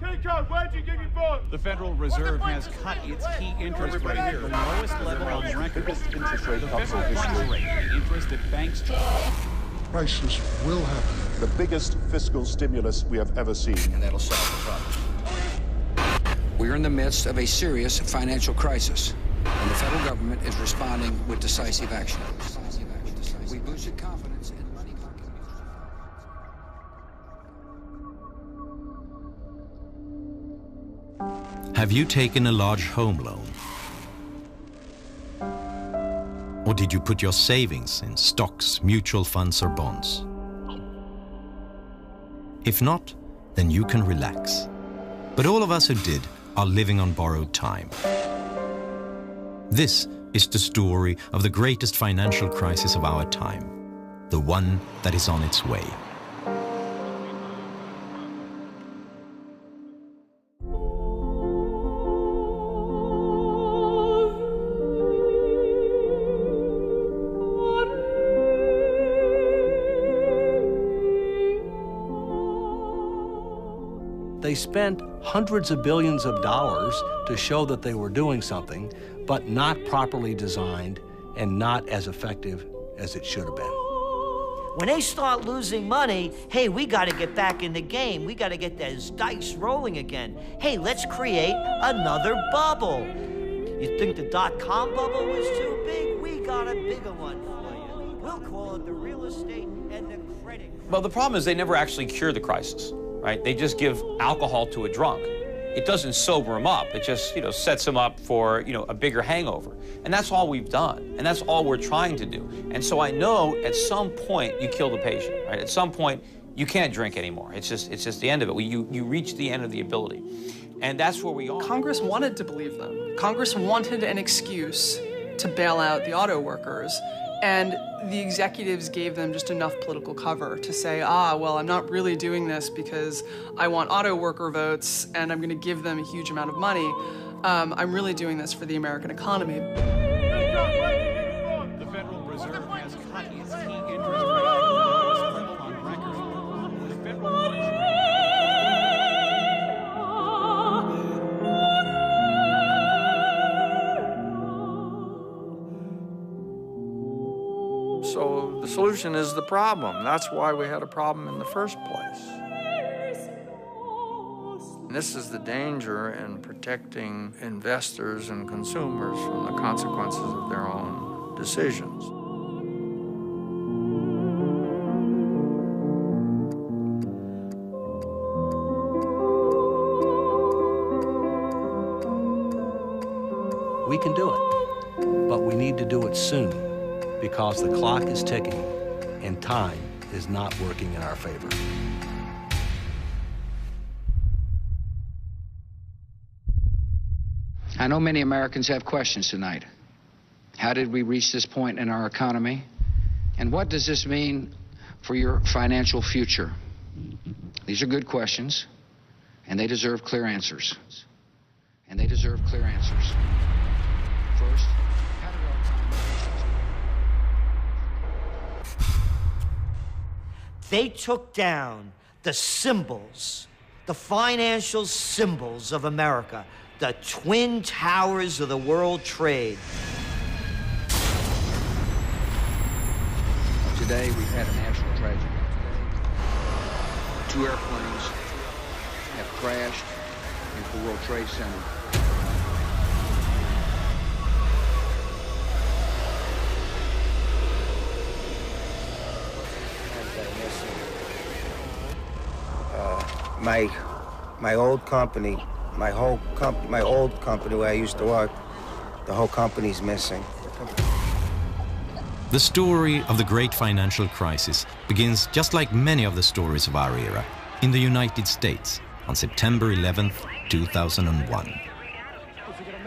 Where'd you give your bond? The Federal Reserve has cut its key interest rate to the lowest level on record. The federal funds rate, the interest that banks charge. Crisis will happen. The biggest fiscal stimulus we have ever seen. And that'll solve the problem. We're in the midst of a serious financial crisis, and the federal government is responding with decisive action. We boosted confidence in money market. Have you taken a large home loan? Or did you put your savings in stocks, mutual funds, or bonds? If not, then you can relax. But all of us who did are living on borrowed time. This is the story of the greatest financial crisis of our time, the one that is on its way. They spent hundreds of billions of dollars to show that they were doing something, but not properly designed and not as effective as it should have been. When they start losing money, hey, we got to get back in the game. We got to get those dice rolling again. Hey, let's create another bubble. You think the dot-com bubble was too big? We got a bigger one for you. We'll call it the real estate and the credit. Well, the problem is they never actually cure the crisis, right? They just give alcohol to a drunk. It doesn't sober him up. It just, sets him up for, a bigger hangover. And that's all we've done. And that's all we're trying to do. And so I know at some point you kill the patient, right? At some point you can't drink anymore. It's just the end of it. You reach the end of the ability. And that's where we are. Congress wanted to believe them. Congress wanted an excuse to bail out the auto workers. And the executives gave them just enough political cover to say, well, I'm not really doing this because I want auto worker votes and I'm going to give them a huge amount of money. I'm really doing this for the American economy. The Federal Reserve has cut its key interest rate to the lowest level on record. The federal funds rate. So the solution is the problem. That's why we had a problem in the first place. And this is the danger in protecting investors and consumers from the consequences of their own decisions. We can do it, but we need to do it soon, because the clock is ticking and time is not working in our favor. I know many Americans have questions tonight. How did we reach this point in our economy? And what does this mean for your financial future? These are good questions, and they deserve clear answers. First, how did our They took down the symbols, the financial symbols of America, the twin towers of the world trade. Today, we've had a national tragedy. 2 airplanes have crashed into the World Trade Center. My old company, my old company where I used to work, the whole company's missing. The story of the great financial crisis begins just like many of the stories of our era, in the United States on September 11th, 2001.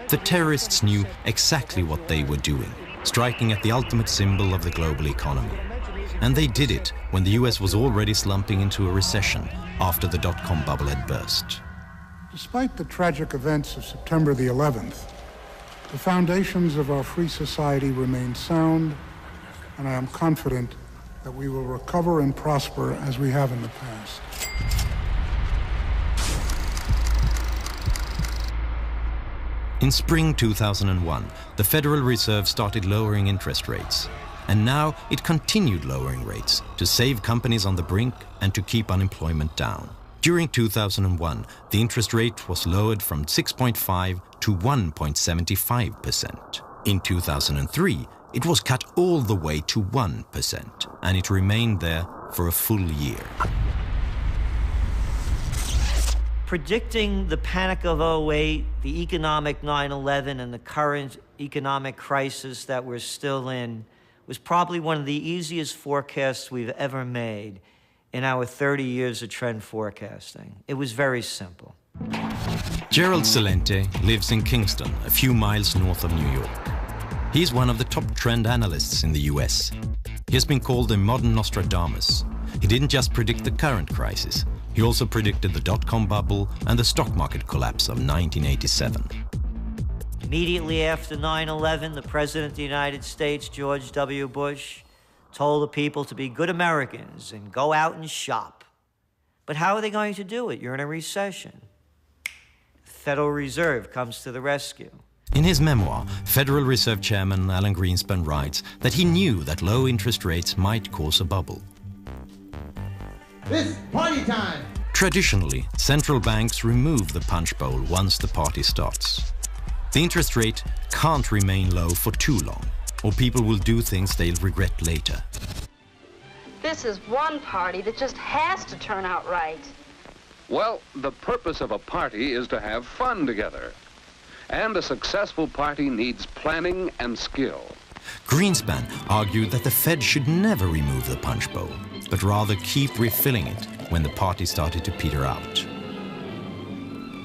The terrorists knew exactly what they were doing, striking at the ultimate symbol of the global economy. And they did it when the US was already slumping into a recession after the dot-com bubble had burst. Despite the tragic events of September the 11th, the foundations of our free society remain sound, and I am confident that we will recover and prosper as we have in the past. In spring 2001, the Federal Reserve started lowering interest rates. And now it continued lowering rates to save companies on the brink and to keep unemployment down. During 2001, the interest rate was lowered from 6.5 to 1.75%. In 2003, it was cut all the way to 1%, and it remained there for a full year. Predicting the panic of 2008, the economic 9/11, and the current economic crisis that we're still in was probably one of the easiest forecasts we've ever made in our 30 years of trend forecasting. It was very simple. Gerald Celente lives in Kingston, a few miles north of New York. He's one of the top trend analysts in the US. He has been called a modern Nostradamus. He didn't just predict the current crisis, he also predicted the dot-com bubble and the stock market collapse of 1987. Immediately after 9/11, the President of the United States, George W. Bush, told the people to be good Americans and go out and shop. But how are they going to do it? You're in a recession. The Federal Reserve comes to the rescue. In his memoir, Federal Reserve Chairman Alan Greenspan writes that he knew that low interest rates might cause a bubble. It's party time! Traditionally, central banks remove the punch bowl once the party starts. The interest rate can't remain low for too long, or people will do things they'll regret later. This is one party that just has to turn out right. Well, the purpose of a party is to have fun together. And a successful party needs planning and skill. Greenspan argued that the Fed should never remove the punch bowl, but rather keep refilling it when the party started to peter out.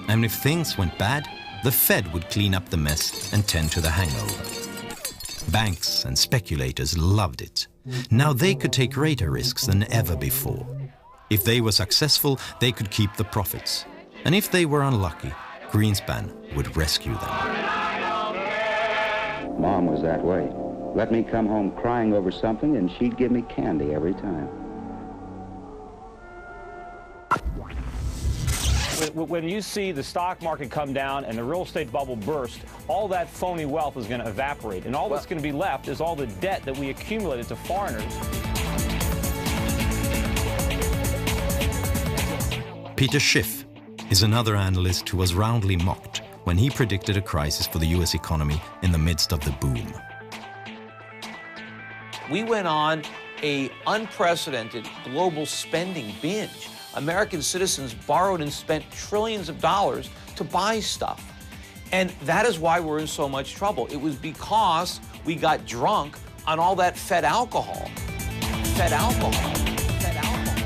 And if things went bad, the Fed would clean up the mess and tend to the hangover. Banks and speculators loved it. Now they could take greater risks than ever before. If they were successful, they could keep the profits. And if they were unlucky, Greenspan would rescue them. Mom was that way. Let me come home crying over something and she'd give me candy every time. When you see the stock market come down and the real estate bubble burst, all that phony wealth is going to evaporate. And all that's going to be left is all the debt that we accumulated to foreigners. PETER-SCHIFF is another analyst who was roundly mocked when he predicted a crisis for the US economy in the midst of the boom. We went on an unprecedented global spending binge. American citizens borrowed and spent trillions of dollars to buy stuff. And that is why we're in so much trouble. It was because we got drunk on all that Fed alcohol. Fed alcohol. Fed alcohol.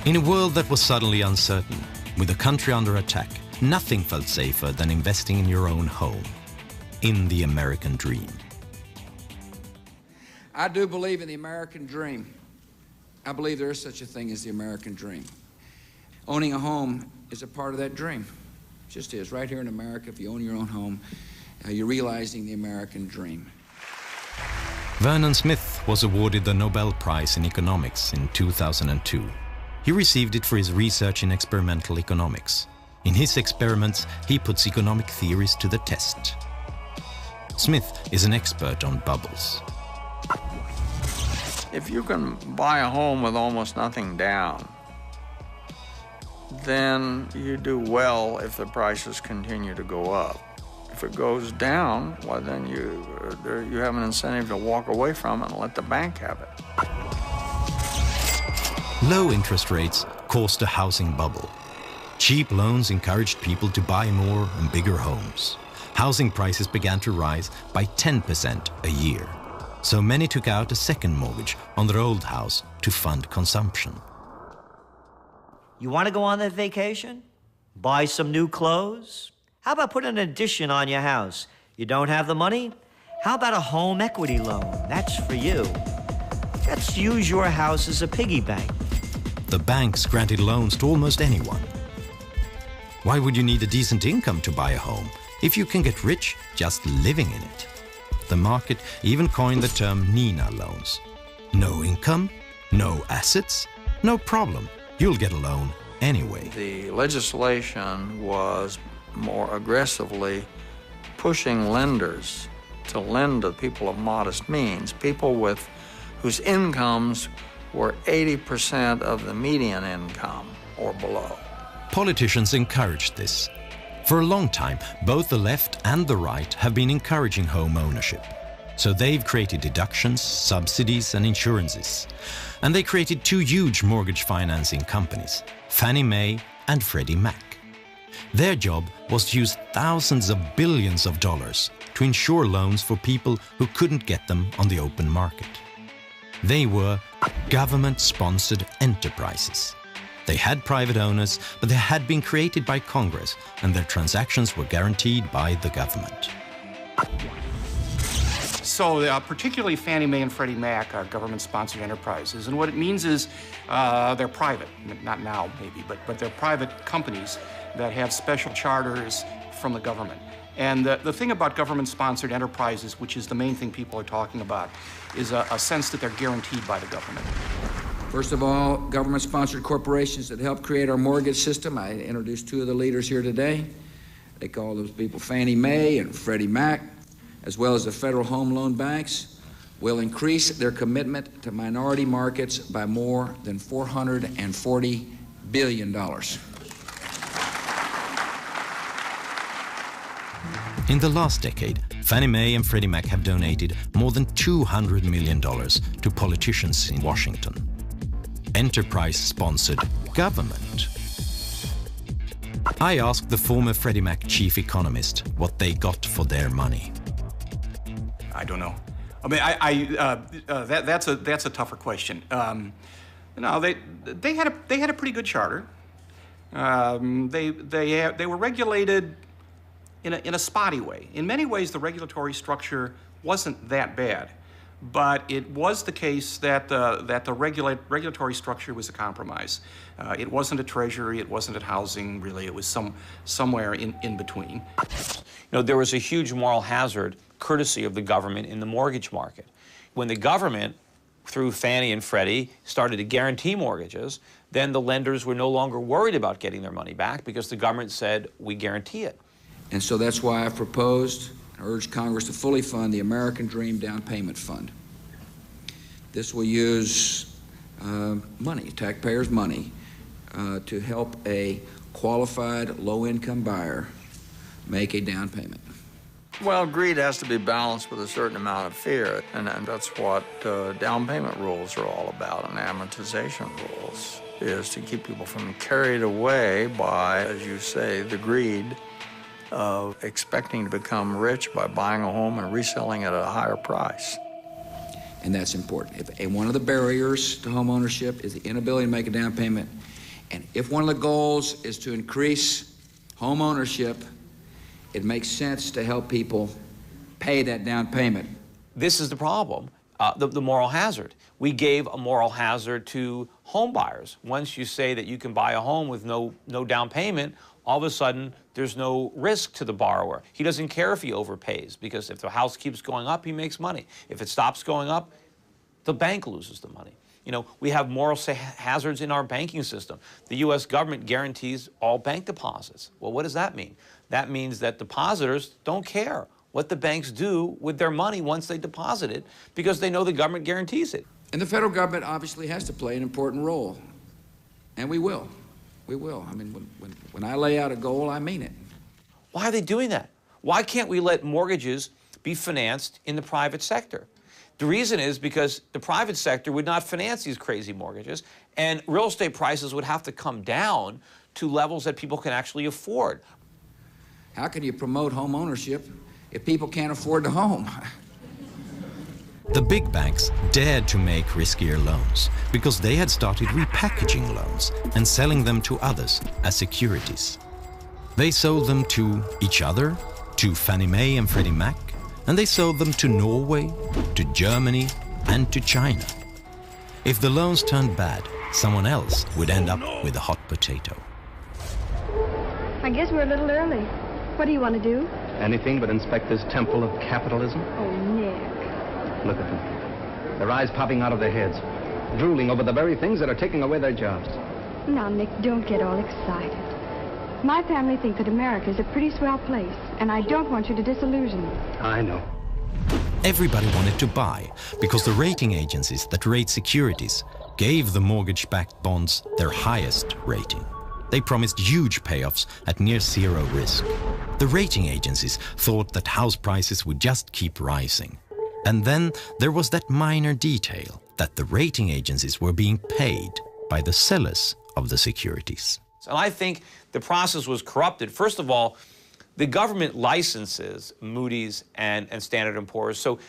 In a world that was suddenly uncertain, with the country under attack, nothing felt safer than investing in your own home, in the American dream. I do believe in the American dream. I believe there is such a thing as the American dream. Owning a home is a part of that dream. It just is. Right here in America, if you own your own home, you're realizing the American dream. Vernon Smith was awarded the Nobel Prize in Economics in 2002. He received it for his research in experimental economics. In his experiments, he puts economic theories to the test. Smith is an expert on bubbles. If you can buy a home with almost nothing down, then you do well if the prices continue to go up. If it goes down, well, then you have an incentive to walk away from it and let the bank have it. Low interest rates caused a housing bubble. Cheap loans encouraged people to buy more and bigger homes. Housing prices began to rise by 10% a year. So many took out a second mortgage on their old house to fund consumption. You want to go on that vacation? Buy some new clothes? How about putting an addition on your house? You don't have the money? How about a home equity loan? That's for you. Let's use your house as a piggy bank. The banks granted loans to almost anyone. Why would you need a decent income to buy a home if you can get rich just living in it? The market even coined the term Nina loans. No income, no assets, no problem. You'll get a loan anyway. The legislation was more aggressively pushing lenders to lend to people of modest means, people whose incomes were 80% of the median income or below. Politicians encouraged this. For a long time, both the left and the right have been encouraging home ownership. So they've created deductions, subsidies and insurances. And they created two huge mortgage financing companies, Fannie Mae and Freddie Mac. Their job was to use thousands of billions of dollars to insure loans for people who couldn't get them on the open market. They were government-sponsored enterprises. They had private owners, but they had been created by Congress, and their transactions were guaranteed by the government. So particularly Fannie Mae and Freddie Mac are government-sponsored enterprises, and what it means is they're private, not now maybe, but they're private companies that have special charters from the government. And the thing about government-sponsored enterprises, which is the main thing people are talking about, is a sense that they're guaranteed by the government. First of all, government-sponsored corporations that help create our mortgage system. I introduced two of the leaders here today. They call those people Fannie Mae and Freddie Mac, as well as the federal home loan banks, will increase their commitment to minority markets by more than $440 billion. In the last decade, Fannie Mae and Freddie Mac have donated more than $200 million to politicians in Washington. Enterprise-sponsored government. I asked the former Freddie Mac chief economist what they got for their money. I don't know. I mean, that's a tougher question. No, they had a pretty good charter. They were regulated in a spotty way. In many ways, the regulatory structure wasn't that bad, but it was the case that the regulatory structure was a compromise. It wasn't a treasury, it wasn't a housing, really. It was somewhere in between. You know, there was a huge moral hazard courtesy of the government in the mortgage market. When the government, through Fannie and Freddie, started to guarantee mortgages, then the lenders were no longer worried about getting their money back because the government said, we guarantee it. And so that's why I've proposed and urged Congress to fully fund the American Dream Down Payment Fund. This will use money, taxpayers' money, to help a qualified low-income buyer make a down payment. Well, greed has to be balanced with a certain amount of fear, and that's what down payment rules are all about, and amortization rules, is to keep people from carried away by, as you say, the greed of expecting to become rich by buying a home and reselling it at a higher price. And that's important. And one of the barriers to home ownership is the inability to make a down payment. And if one of the goals is to increase home ownership, it makes sense to help people pay that down payment. This is the problem, the moral hazard. We gave a moral hazard to home buyers. Once you say that you can buy a home with no down payment, all of a sudden there's no risk to the borrower. He doesn't care if he overpays, because if the house keeps going up, he makes money. If it stops going up, the bank loses the money. You know, we have moral hazards in our banking system. The U.S. government guarantees all bank deposits. Well, what does that mean? That means that depositors don't care what the banks do with their money once they deposit it, because they know the government guarantees it. And the federal government obviously has to play an important role, and we will. We will. I mean, when I lay out a goal, I mean it. Why are they doing that? Why can't we let mortgages be financed in the private sector? The reason is because the private sector would not finance these crazy mortgages, and real estate prices would have to come down to levels that people can actually afford. How can you promote home ownership if people can't afford the home? The big banks dared to make riskier loans because they had started repackaging loans and selling them to others as securities. They sold them to each other, to Fannie Mae and Freddie Mac, and they sold them to Norway, to Germany, and to China. If the loans turned bad, someone else would end up with a hot potato. I guess we're a little early. What do you want to do? Anything but inspect this temple of capitalism. Oh, Nick. Look at them. Their eyes popping out of their heads, drooling over the very things that are taking away their jobs. Now, Nick, don't get all excited. My family think that America is a pretty swell place, and I don't want you to disillusion. I know. Everybody wanted to buy because the rating agencies that rate securities gave the mortgage-backed bonds their highest rating. They promised huge payoffs at near zero risk. The rating agencies thought that house prices would just keep rising. And then there was that minor detail that the rating agencies were being paid by the sellers of the securities. And I think the process was corrupted. First of all, the government licenses Moody's and Standard & Poor's. So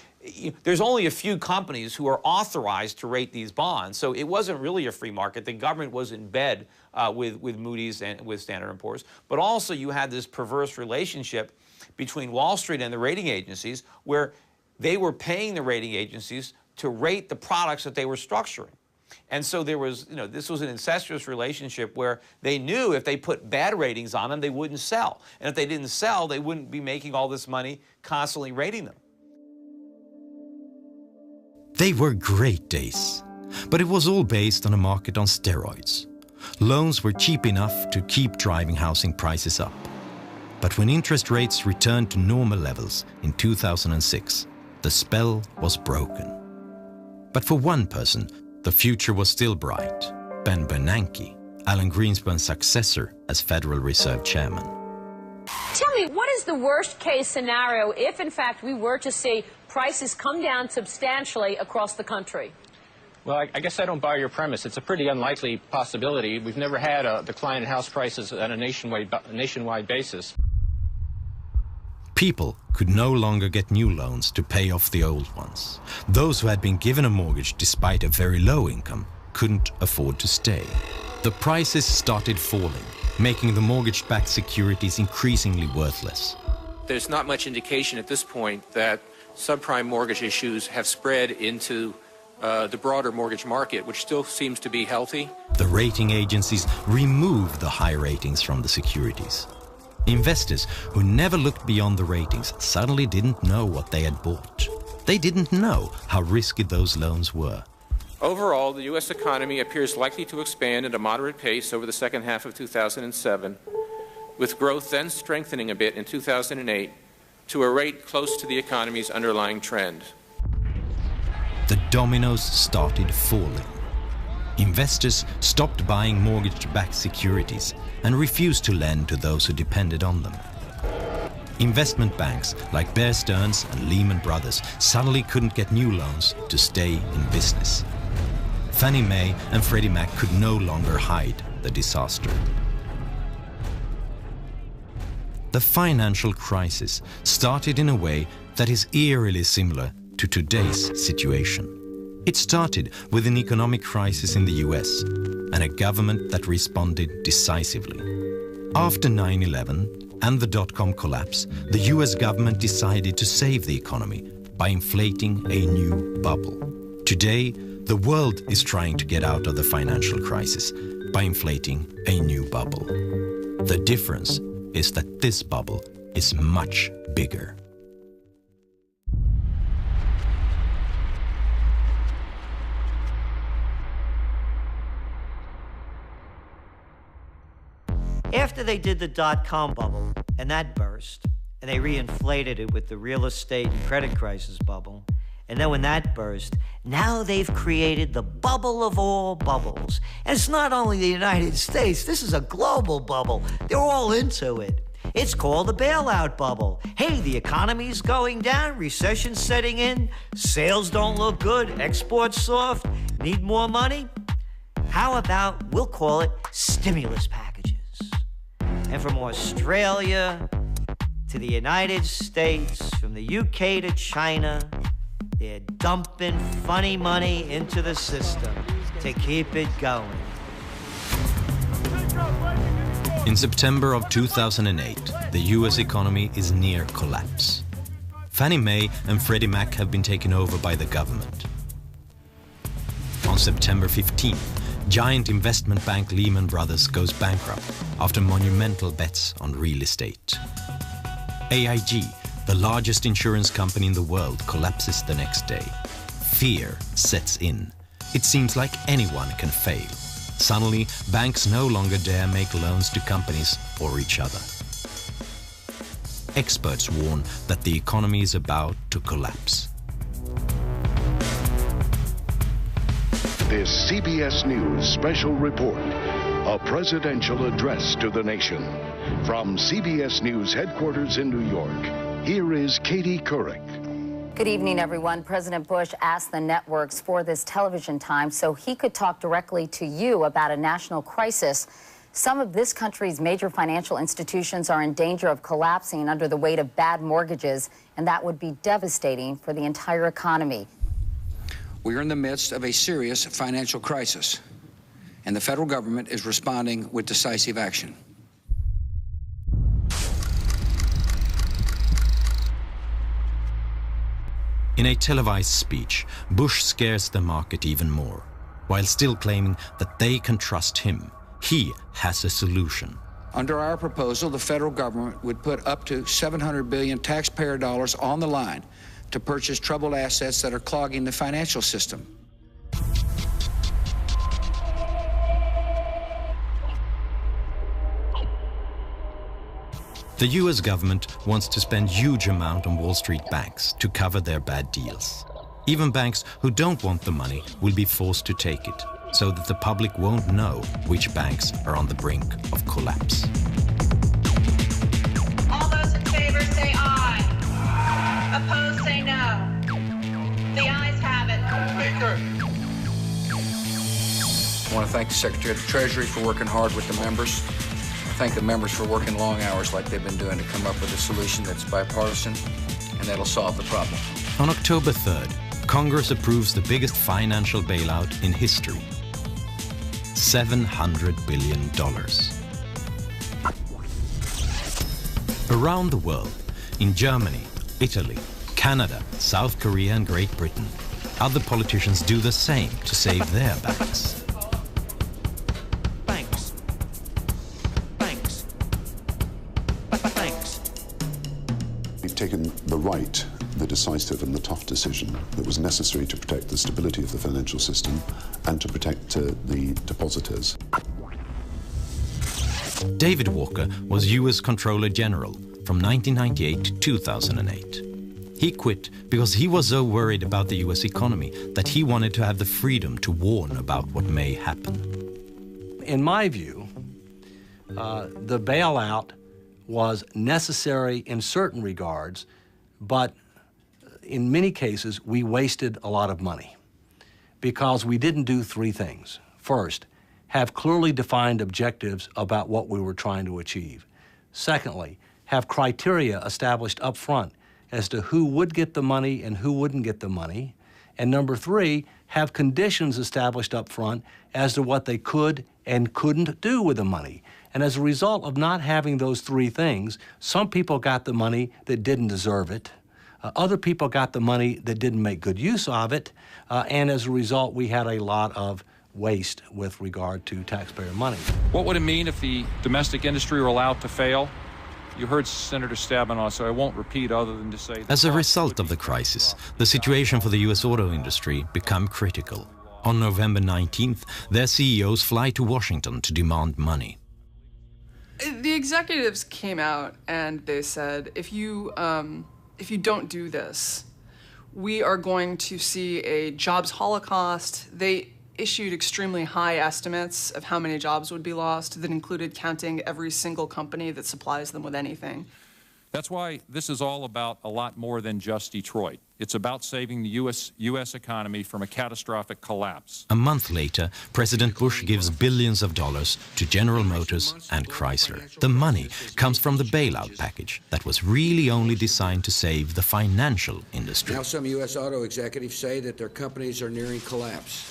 there's only a few companies who are authorized to rate these bonds. So it wasn't really a free market. The government was in bed with Moody's and with Standard & Poor's. But also you had this perverse relationship between Wall Street and the rating agencies where they were paying the rating agencies to rate the products that they were structuring. And so there was, this was an incestuous relationship where they knew if they put bad ratings on them, they wouldn't sell. And if they didn't sell, they wouldn't be making all this money constantly rating them. They were great days, but it was all based on a market on steroids. Loans were cheap enough to keep driving housing prices up. But when interest rates returned to normal levels in 2006, the spell was broken. But for one person, the future was still bright. Ben Bernanke, Alan Greenspan's successor as Federal Reserve Chairman. Tell me, what is the worst case scenario if, in fact, we were to see prices come down substantially across the country? Well, I guess I don't buy your premise. It's a pretty unlikely possibility. We've never had a decline in house prices on a nationwide basis. People could no longer get new loans to pay off the old ones. Those who had been given a mortgage despite a very low income couldn't afford to stay. The prices started falling, making the mortgage-backed securities increasingly worthless. There's not much indication at this point that subprime mortgage issues have spread into the broader mortgage market, which still seems to be healthy. The rating agencies removed the high ratings from the securities. Investors who never looked beyond the ratings suddenly didn't know what they had bought. They didn't know how risky those loans were. Overall, the U.S. economy appears likely to expand at a moderate pace over the second half of 2007, with growth then strengthening a bit in 2008 to a rate close to the economy's underlying trend. The dominoes started falling. Investors stopped buying mortgage-backed securities and refused to lend to those who depended on them. Investment banks like Bear Stearns and Lehman Brothers suddenly couldn't get new loans to stay in business. Fannie Mae and Freddie Mac could no longer hide the disaster. The financial crisis started in a way that is eerily similar to today's situation. It started with an economic crisis in the US and a government that responded decisively. After 9/11 and the dot-com collapse, the US government decided to save the economy by inflating a new bubble. Today, the world is trying to get out of the financial crisis by inflating a new bubble. The difference is that this bubble is much bigger. After they did the dot-com bubble, and that burst, and they reinflated it with the real estate and credit crisis bubble, and then when that burst, now they've created the bubble of all bubbles. And it's not only the United States, this is a global bubble. They're all into it. It's called the bailout bubble. Hey, the economy's going down, recession's setting in, sales don't look good, exports soft, need more money? How about, we'll call it stimulus packages. And from Australia to the United States, from the UK to China, they're dumping funny money into the system to keep it going. In September of 2008, the US economy is near collapse. Fannie Mae and Freddie Mac have been taken over by the government. On September 15th, giant investment bank Lehman Brothers goes bankrupt after monumental bets on real estate. AIG, the largest insurance company in the world, collapses the next day. Fear sets in. It seems like anyone can fail. Suddenly, banks no longer dare make loans to companies or each other. Experts warn that the economy is about to collapse. This CBS News special report, a presidential address to the nation. From CBS News headquarters in New York, here is Katie Couric. Good evening, everyone. President Bush asked the networks for this television time so he could talk directly to you about a national crisis. Some of this country's major financial institutions are in danger of collapsing under the weight of bad mortgages, and that would be devastating for the entire economy. We are in the midst of a serious financial crisis, and the federal government is responding with decisive action. In a televised speech, Bush scares the market even more, while still claiming that they can trust him. He has a solution. Under our proposal, the federal government would put up to $700 billion taxpayer dollars on the line to purchase troubled assets that are clogging the financial system. The US government wants to spend huge amount on Wall Street banks to cover their bad deals. Even banks who don't want the money will be forced to take it, so that the public won't know which banks are on the brink of collapse. All those in favor say aye. Opposed say no. The ayes have it. Speaker. I want to thank the Secretary of the Treasury for working hard with the members. Thank the members for working long hours like they've been doing to come up with a solution that's bipartisan and that'll solve the problem. On October 3rd, Congress approves the biggest financial bailout in history. $700 billion. Around the world, in Germany, Italy, Canada, South Korea and Great Britain, other politicians do the same to save their banks. We've taken the right, the decisive and the tough decision that was necessary to protect the stability of the financial system and to protect the depositors. David Walker was US Comptroller General from 1998 to 2008. He quit because he was so worried about the US economy that he wanted to have the freedom to warn about what may happen. In my view, the bailout was necessary in certain regards, but in many cases, we wasted a lot of money because we didn't do three things. First, have clearly defined objectives about what we were trying to achieve. Secondly, have criteria established up front as to who would get the money and who wouldn't get the money. And number three, have conditions established up front as to what they could and couldn't do with the money. And as a result of not having those three things, some people got the money that didn't deserve it. Other people got the money that didn't make good use of it. And as a result, we had a lot of waste with regard to taxpayer money. What would it mean if the domestic industry were allowed to fail? You heard Senator Stabenow, so I won't repeat other than to say... As a result of the crisis, the situation for the US auto industry became critical. On November 19th, their CEOs fly to Washington to demand money. The executives came out and they said, if you don't do this, we are going to see a jobs holocaust. They issued extremely high estimates of how many jobs would be lost that included counting every single company that supplies them with anything. That's why this is all about a lot more than just Detroit. It's about saving the U.S. economy from a catastrophic collapse. A month later, President Bush gives billions of dollars to General Motors and Chrysler. The money comes from the bailout package that was really only designed to save the financial industry. Now some U.S. auto executives say that their companies are nearing collapse,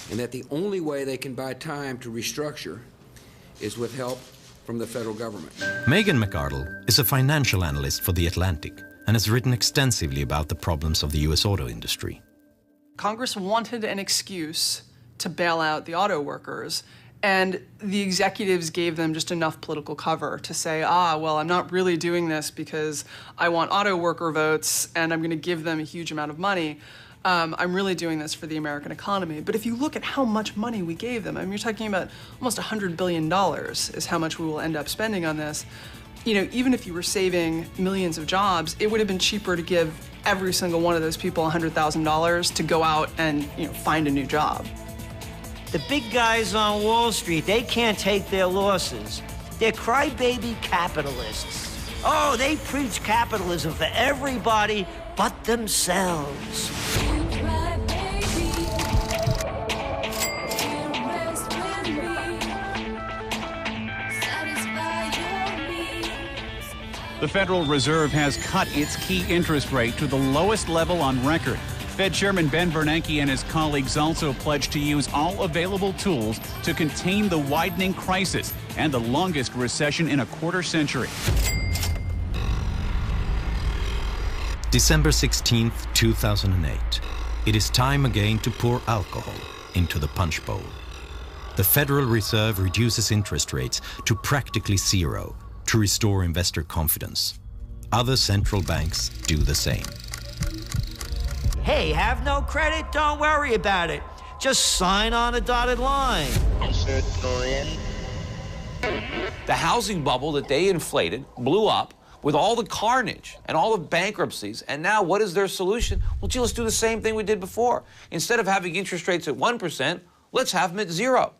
and that the only way they can buy time to restructure is with help from the federal government. MEGAN-MCARDLE is a financial analyst for The Atlantic and has written extensively about the problems of the US auto industry. Congress wanted an excuse to bail out the auto workers, and the executives gave them just enough political cover to say, well, I'm not really doing this because I want auto worker votes and I'm going to give them a huge amount of money. I'm really doing this for the American economy. But if you look at how much money we gave them, I mean, you're talking about almost $100 billion is how much we will end up spending on this. You know, even if you were saving millions of jobs, it would have been cheaper to give every single one of those people $100,000 to go out and, you know, find a new job. The big guys on Wall Street, they can't take their losses. They're crybaby capitalists. Oh, they preach capitalism for everybody but themselves. The Federal Reserve has cut its key interest rate to the lowest level on record. Fed Chairman Ben Bernanke and his colleagues also pledged to use all available tools to contain the widening crisis and the longest recession in a quarter century. December 16th, 2008. It is time again to pour alcohol into the punch bowl. The Federal Reserve reduces interest rates to practically zero to restore investor confidence. Other central banks do the same. Hey, have no credit? Don't worry about it. Just sign on a dotted line. The housing bubble that they inflated blew up with all the carnage and all the bankruptcies. And now what is their solution? Well, gee, let's do the same thing we did before. Instead of having interest rates at 1%, let's have them at 0.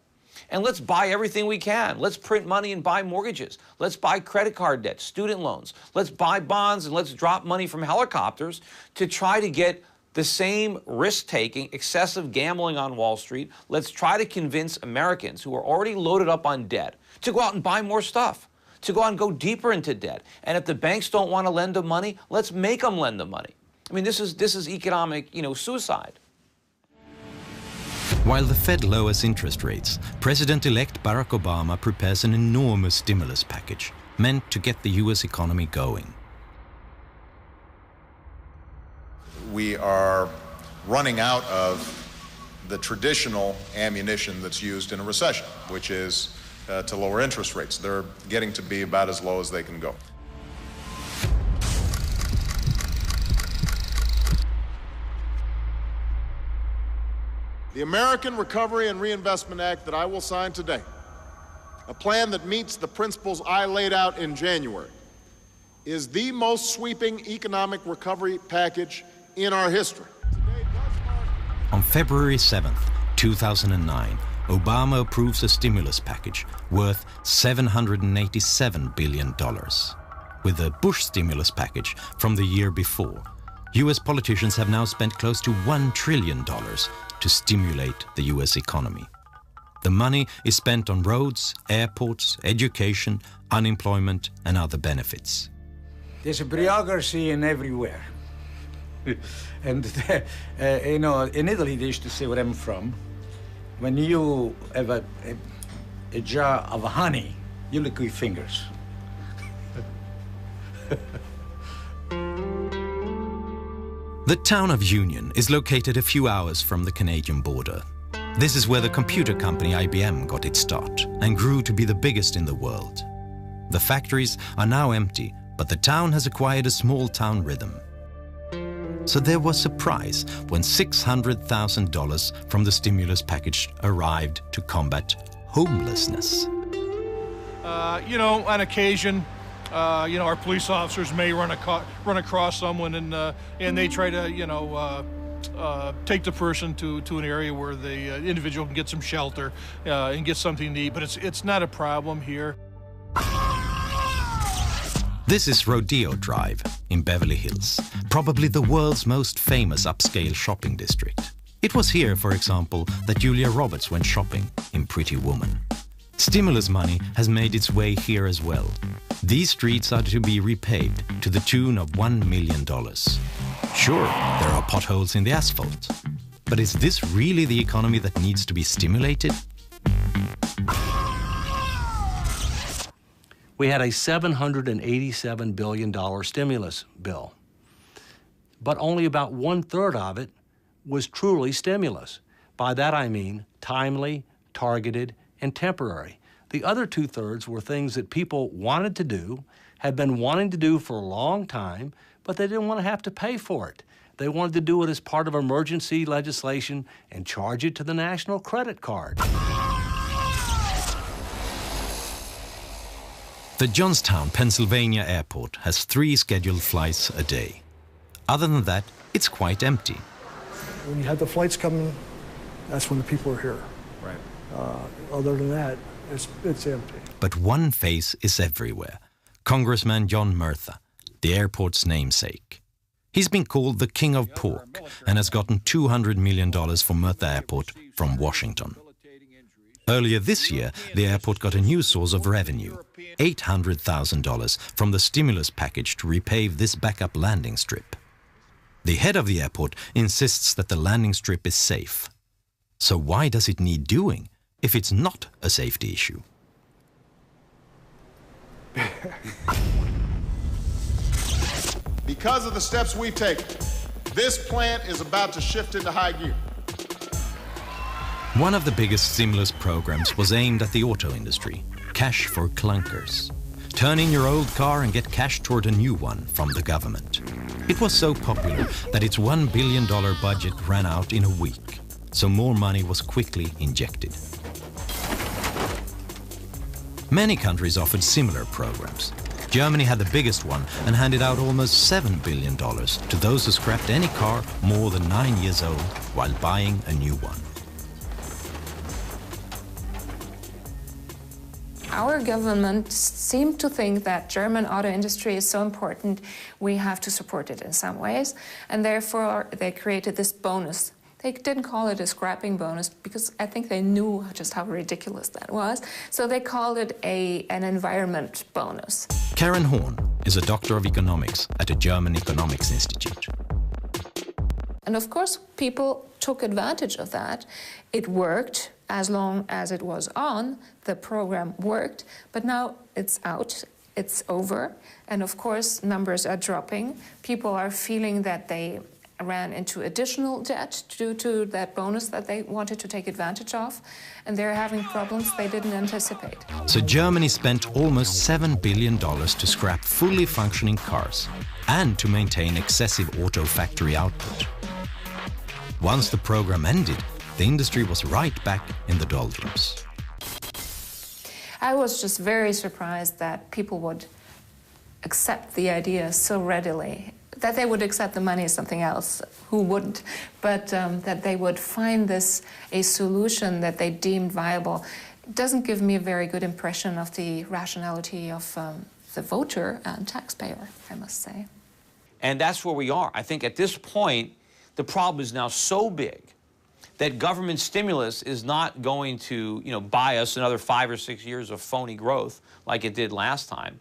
And let's buy everything we can. Let's print money and buy mortgages. Let's buy credit card debt, student loans. Let's buy bonds and let's drop money from helicopters to try to get the same risk-taking, excessive gambling on Wall Street. Let's try to convince Americans who are already loaded up on debt to go out and buy more stuff, to go out and go deeper into debt. And if the banks don't want to lend them money, let's make them lend them money. I mean, this is economic, suicide. While the Fed lowers interest rates, President-elect Barack Obama prepares an enormous stimulus package meant to get the U.S. economy going. We are running out of the traditional ammunition that's used in a recession, which is to lower interest rates. They're getting to be about as low as they can go. The American Recovery and Reinvestment Act that I will sign today, a plan that meets the principles I laid out in January, is the most sweeping economic recovery package in our history. On February 7th, 2009, Obama approves a stimulus package worth $787 billion. With the Bush stimulus package from the year before, U.S. politicians have now spent close to $1 trillion to stimulate the U.S. economy. The money is spent on roads, airports, education, unemployment, and other benefits. There's a bureaucracy in everywhere. And, in Italy, they used to say where I'm from, when you have a jar of honey, you lick your fingers. The town of Union is located a few hours from the Canadian border. This is where the computer company IBM got its start and grew to be the biggest in the world. The factories are now empty, but the town has acquired a small-town rhythm. So there was surprise when $600,000 from the stimulus package arrived to combat homelessness. On occasion, our police officers may run across someone and they try to, take the person to an area where the individual can get some shelter and get something to eat. But it's not a problem here. This is Rodeo Drive in Beverly Hills, probably the world's most famous upscale shopping district. It was here, for example, that Julia Roberts went shopping in Pretty Woman. Stimulus money has made its way here as well. These streets are to be repaved to the tune of $1 million. Sure, there are potholes in the asphalt, but is this really the economy that needs to be stimulated? We had a $787 billion stimulus bill, but only about 1/3 of it was truly stimulus. By that I mean timely, targeted, and temporary. The other 2/3 were things that people wanted to do, had been wanting to do for a long time, but they didn't want to have to pay for it. They wanted to do it as part of emergency legislation and charge it to the national credit card. The Johnstown, Pennsylvania airport has 3 scheduled flights a day. Other than that, it's quite empty. When you have the flights coming, that's when the people are here. Right. Other than that, it's empty. But one face is everywhere. Congressman John Murtha, the airport's namesake. He's been called the King of Pork and has gotten $200 million for Murtha Airport from Washington. Earlier this year, the airport got a new source of revenue, $800,000 from the stimulus package to repave this backup landing strip. The head of the airport insists that the landing strip is safe. So why does it need doing if it's not a safety issue? Because of the steps we've taken, this plant is about to shift into high gear. One of the biggest stimulus programs was aimed at the auto industry, cash for clunkers. Turn in your old car and get cash toward a new one from the government. It was so popular that its $1 billion budget ran out in a week, so more money was quickly injected. Many countries offered similar programs. Germany had the biggest one and handed out almost $7 billion to those who scrapped any car more than 9 years old while buying a new one. Our government seemed to think that German auto industry is so important, we have to support it in some ways, and therefore they created this bonus. They didn't call it a scrapping bonus because I think they knew just how ridiculous that was, so they called it an environment bonus. Karen Horn is a doctor of economics at a German economics institute. And of course, people took advantage of that. It worked as long as it was on, the program worked, but now it's out, it's over, and of course, numbers are dropping. People are feeling that they ran into additional debt due to that bonus that they wanted to take advantage of, and they're having problems they didn't anticipate. So Germany spent almost $7 billion to scrap fully functioning cars and to maintain excessive auto factory output. Once the program ended, the industry was right back in the doldrums. I was just very surprised that people would accept the idea so readily. That they would accept the money is something else, who wouldn't, but that they would find this a solution that they deemed viable. It doesn't give me a very good impression of the rationality of the voter and taxpayer, I must say. And that's where we are. I think at this point, the problem is now so big that government stimulus is not going to, buy us another 5 or 6 years of phony growth like it did last time.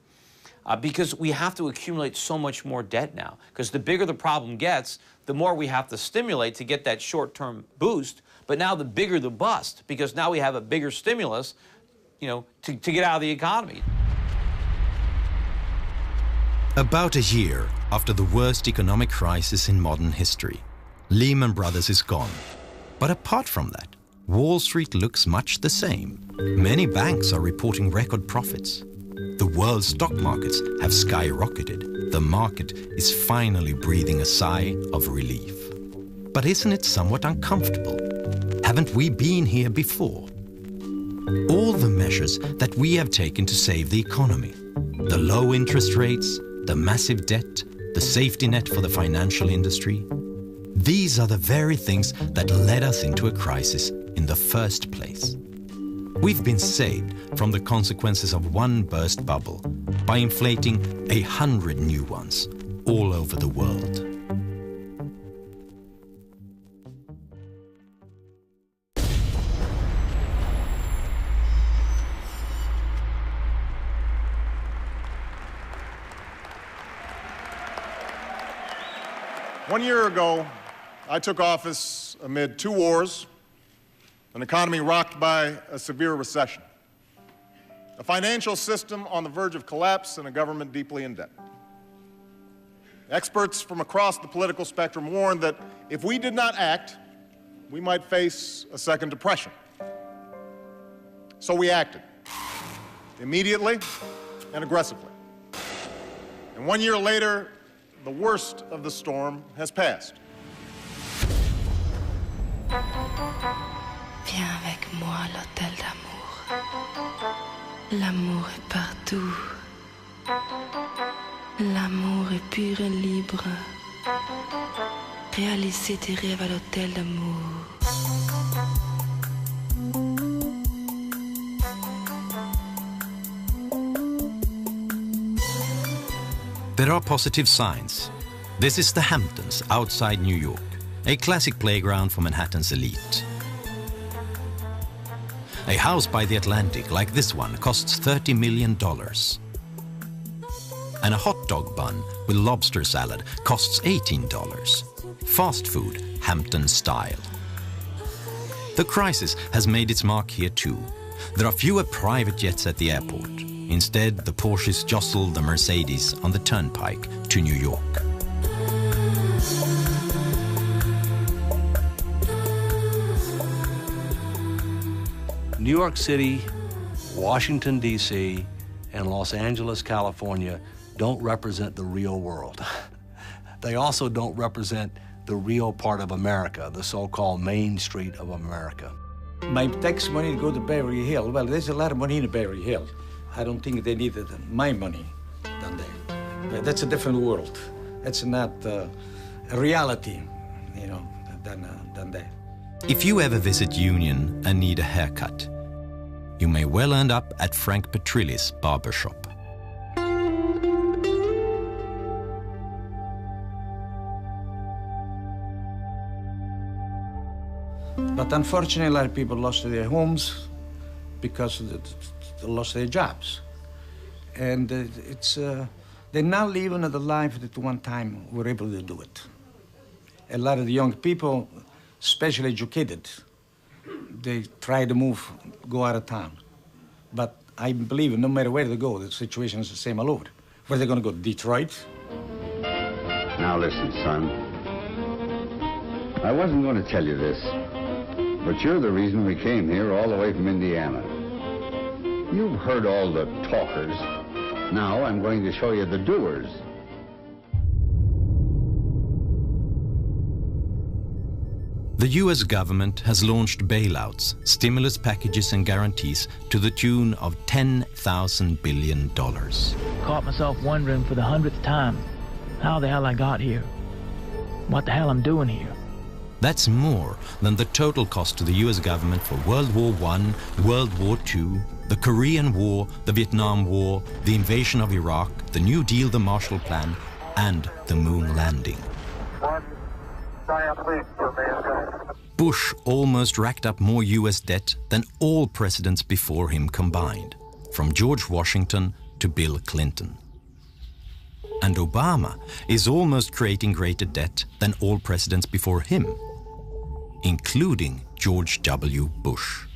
Because we have to accumulate so much more debt now. Because the bigger the problem gets, the more we have to stimulate to get that short-term boost. But now the bigger the bust, because now we have a bigger stimulus, to get out of the economy. About a year after the worst economic crisis in modern history, Lehman Brothers is gone. But apart from that, Wall Street looks much the same. Many banks are reporting record profits. The world's stock markets have skyrocketed. The market is finally breathing a sigh of relief. But isn't it somewhat uncomfortable? Haven't we been here before? All the measures that we have taken to save the economy, the low interest rates, the massive debt, the safety net for the financial industry, these are the very things that led us into a crisis in the first place. We've been saved from the consequences of one burst bubble by inflating 100 new ones all over the world. One year ago, I took office amid 2 wars, an economy rocked by a severe recession, a financial system on the verge of collapse, and a government deeply in debt. Experts from across the political spectrum warned that if we did not act, we might face a second depression. So we acted, immediately and aggressively. And 1 year later, the worst of the storm has passed. Viens avec moi à l'hôtel d'amour. L'amour est partout. L'amour est pur et libre. Réaliser tes rêves à l'hôtel d'amour. There are positive signs. This is the Hamptons outside New York, a classic playground for Manhattan's elite. A house by the Atlantic like this one costs $30 million. And a hot dog bun with lobster salad costs $18. Fast food, Hampton style. The crisis has made its mark here too. There are fewer private jets at the airport. Instead, the Porsches jostle the Mercedes on the turnpike to New York. New York City, Washington, D.C., and Los Angeles, California don't represent the real world. They also don't represent the real part of America, the so-called Main Street of America. My tax money to go to Beverly Hills. Well, there's a lot of money in Beverly Hills. I don't think they needed my money down there. But that's a different world. That's not a reality, you know, than that. If you ever visit Union and need a haircut, you may well end up at Frank Petrilli's barbershop. But unfortunately, a lot of people lost their homes because they lost their jobs. And they're now living the life that one time were able to do it. A lot of the young people, especially educated, they try to move, go out of town. But I believe no matter where they go, the situation is the same all over. Where are they going to go, Detroit? Now listen, son. I wasn't going to tell you this, but you're the reason we came here all the way from Indiana. You've heard all the talkers. Now I'm going to show you the doers. The US government has launched bailouts, stimulus packages and guarantees to the tune of $10,000 billion. Caught myself wondering for the 100th time how the hell I got here. What the hell I'm doing here. That's more than the total cost to the US government for World War I, World War II, the Korean War, the Vietnam War, the invasion of Iraq, the New Deal, the Marshall Plan, and the moon landing. Bush almost racked up more US debt than all presidents before him combined, from George Washington to Bill Clinton. And Obama is almost creating greater debt than all presidents before him, including George W. Bush.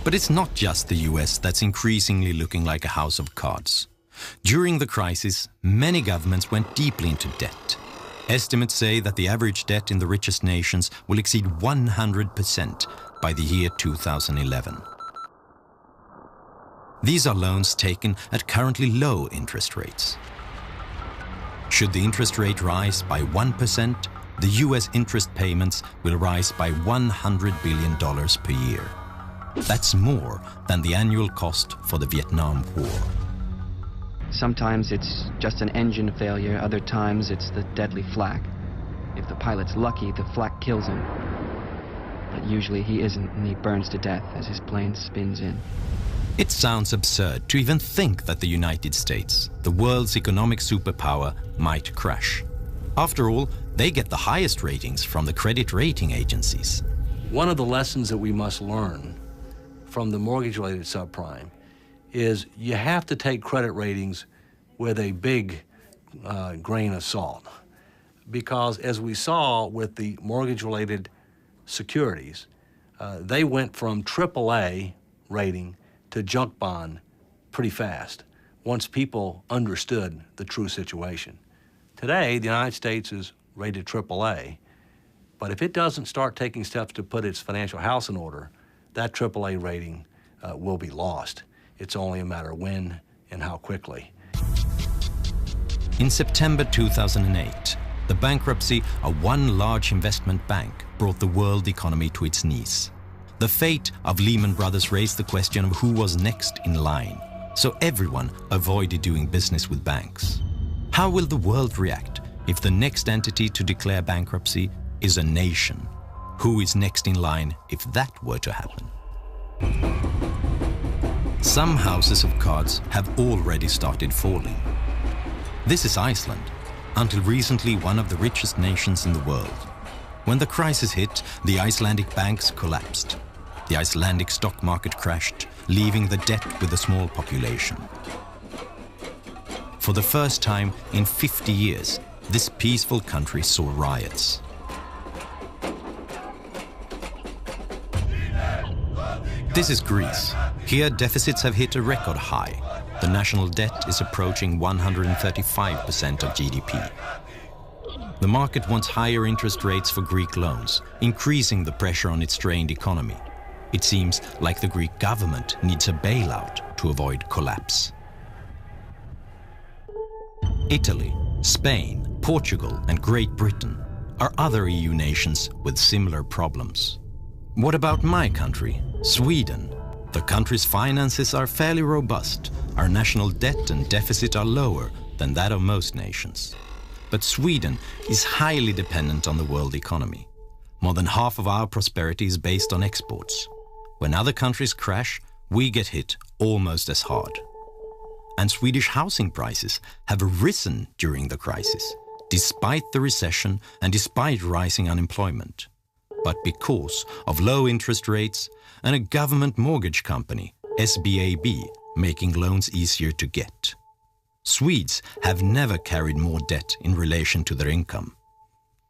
But it's not just the US that's increasingly looking like a house of cards. During the crisis, many governments went deeply into debt. Estimates say that the average debt in the richest nations will exceed 100% by the year 2011. These are loans taken at currently low interest rates. Should the interest rate rise by 1%, the US interest payments will rise by $100 billion per year. That's more than the annual cost for the Vietnam War. Sometimes it's just an engine failure, other times it's the deadly flak. If the pilot's lucky, the flak kills him. But usually he isn't, and he burns to death as his plane spins in. It sounds absurd to even think that the United States, the world's economic superpower, might crash. After all, they get the highest ratings from the credit rating agencies. One of the lessons that we must learn from the mortgage-related subprime is you have to take credit ratings with a big grain of salt. Because as we saw with the mortgage-related securities, they went from AAA rating to junk bond pretty fast once people understood the true situation. Today, the United States is rated AAA, but if it doesn't start taking steps to put its financial house in order, that AAA rating will be lost. It's only a matter of when and how quickly. In September 2008, The bankruptcy of one large investment bank brought the world economy to its knees. The fate of Lehman Brothers raised the question of who was next in line, so everyone avoided doing business with banks. How will the world react if the next entity to declare bankruptcy is a nation? Who is next in line if that were to happen? Some houses of cards have already started falling. This is Iceland, until recently one of the richest nations in the world. When the crisis hit, the Icelandic banks collapsed. The Icelandic stock market crashed, leaving the debt with a small population. For the first time in 50 years, this peaceful country saw riots. This is Greece. Here, deficits have hit a record high. The national debt is approaching 135% of GDP. The market wants higher interest rates for Greek loans, increasing the pressure on its strained economy. It seems like the Greek government needs a bailout to avoid collapse. Italy, Spain, Portugal, and Great Britain are other EU nations with similar problems. What about my country, Sweden? The country's finances are fairly robust. Our national debt and deficit are lower than that of most nations. But Sweden is highly dependent on the world economy. More than half of our prosperity is based on exports. When other countries crash, we get hit almost as hard. And Swedish housing prices have risen during the crisis, despite the recession and despite rising unemployment. But because of low interest rates and a government mortgage company, SBAB, making loans easier to get. Swedes have never carried more debt in relation to their income.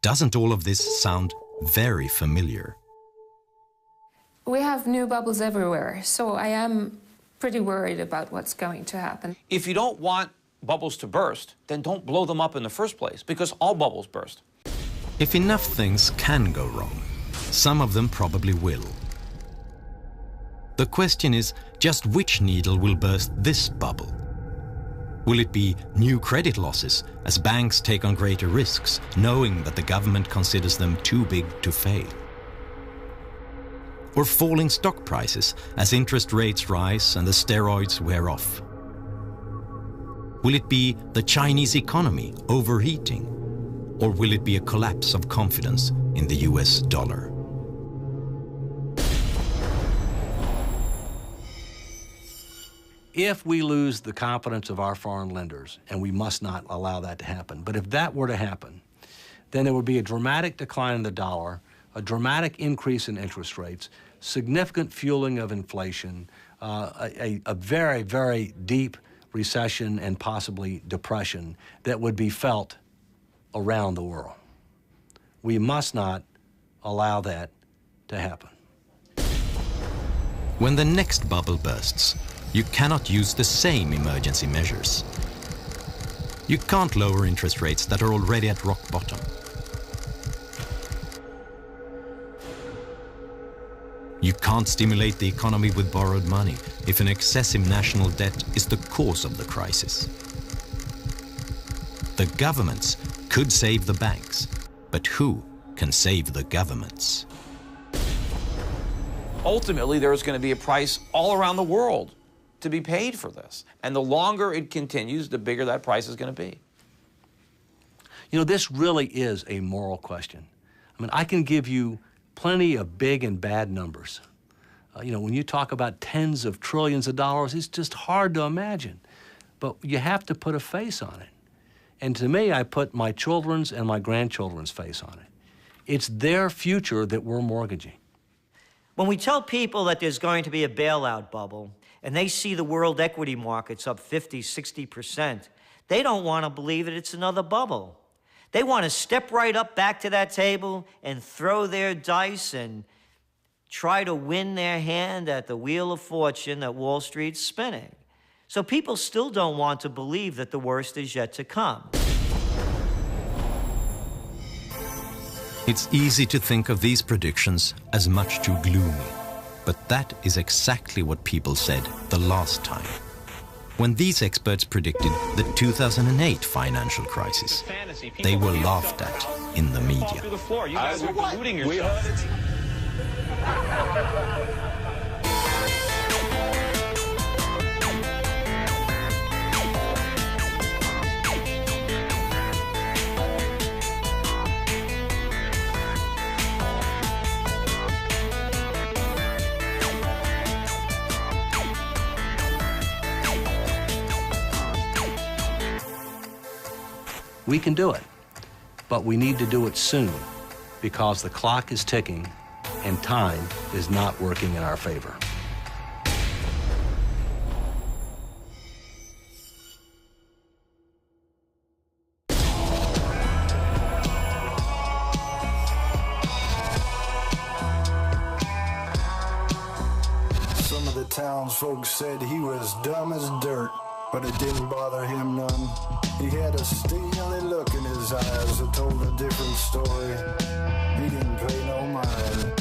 Doesn't all of this sound very familiar? We have new bubbles everywhere, so I am pretty worried about what's going to happen. If you don't want bubbles to burst, then don't blow them up in the first place, because all bubbles burst. If enough things can go wrong, some of them probably will. The question is just which needle will burst this bubble? Will it be new credit losses as banks take on greater risks, knowing that the government considers them too big to fail? Or falling stock prices as interest rates rise and the steroids wear off? Will it be the Chinese economy overheating? Or will it be a collapse of confidence in the US dollar? If we lose the confidence of our foreign lenders, and we must not allow that to happen, but if that were to happen, then there would be a dramatic decline in the dollar, a dramatic increase in interest rates, significant fueling of inflation, a very, very deep recession and possibly depression that would be felt around the world. We must not allow that to happen. When the next bubble bursts, you cannot use the same emergency measures. You can't lower interest rates that are already at rock bottom. You can't stimulate the economy with borrowed money if an excessive national debt is the cause of the crisis. The governments could save the banks, but who can save the governments? Ultimately, there's going to be a price all around the world to be paid for this. And the longer it continues, the bigger that price is going to be. You know, this really is a moral question. I mean, I can give you plenty of big and bad numbers. You know, when you talk about tens of trillions of dollars, it's just hard to imagine. But you have to put a face on it. And to me, I put my children's and my grandchildren's face on it. It's their future that we're mortgaging. When we tell people that there's going to be a bailout bubble, and they see the world equity markets up 50, 60%, they don't want to believe that it's another bubble. They want to step right up back to that table and throw their dice and try to win their hand at the wheel of fortune that Wall Street's spinning. So people still don't want to believe that the worst is yet to come. It's easy to think of these predictions as much too gloomy. But that is exactly what people said the last time. When these experts predicted the 2008 financial crisis, they were laughed at in the media. Through the floor. You guys are deluding yourselves. We can do it, but we need to do it soon because the clock is ticking and time is not working in our favor. Some of the townsfolk said he was dumb as dirt, but it didn't bother him none. He had a steely look in his eyes that told a different story. He didn't pay no mind.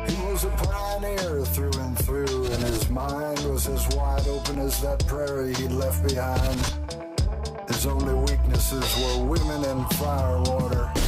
He was a pioneer through and through, and his mind was as wide open as that prairie he'd left behind. His only weaknesses were women and firewater.